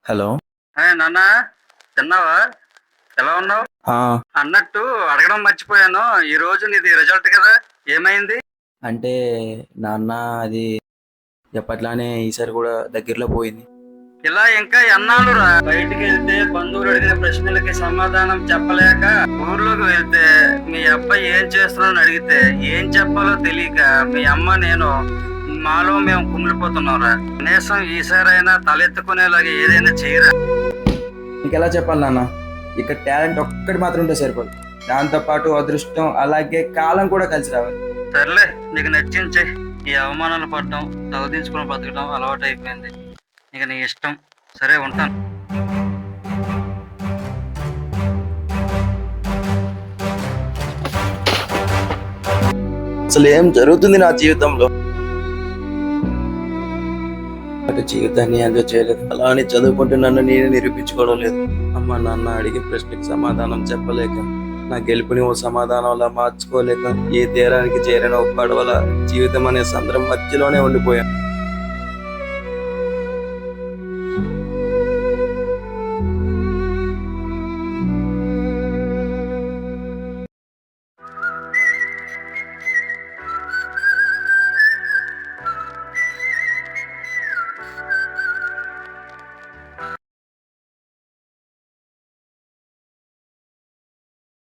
Hello. నాన్న, తిన్నావా? ఎలా ఉన్నావు? ఆ, అన్నట్టు అడగడం మర్చిపోయాను. ఈ రోజు నీది రిజల్ట్ కదా, ఏమైంది? అంటే నాన్న అది ఎప్పట్లానే ఈసారి కూడా దగ్గరలో పోయింది. ఇలా ఇంకా ఎన్నాళ్ళురా? బయటికి వెళ్తే బంధువులు అడిగిన ప్రశ్నలకి సమాధానం చెప్పలేక, ఊర్లోకి వెళ్తే మీ అబ్బాయి ఏం చేస్తున్నాడని అడిగితే ఏం చెప్పాలో తెలియక మీ అమ్మ నేను మాలో మేము కుమిలిపోతున్నాంరా. కనీసం ఈసారైనా తలెత్తుకునేలాగా ఏదైనా చేయరా. ఇంకెలా చెప్పాలి నాన్న? ఇక్కడ టాలెంట్ ఒక్కటి మాత్రం ఉంటే సరిపోదు, దాంతోపాటు అదృష్టం అలాగే కాలం కూడా కలిసి రావాలి. సర్లే, నీకు నచ్చింది చెయ్. ఈ అవమానాలు పడటం, తలదించుకుని బతకడం అలవాటు అయిపోయింది. ఇక నీ ఇష్టం. సరే, ఉంటాను. అసలు ఏం జరుగుతుంది నా జీవితంలో? అటు జీవితాన్ని ఎంజాయ్ చేయలేదు, అలా అని చదువుకుంటూ నన్ను నేనే నిరూపించుకోవడం లేదు. అమ్మ నాన్న అడిగే ప్రశ్నకి సమాధానం చెప్పలేక, నా గెలుపుని ఓ సమాధానంలా మార్చుకోలేక, ఏ తీరానికి చేరిన ఒక పడవల జీవితం అనే సంద్రం మధ్యలోనే ఉండిపోయాను.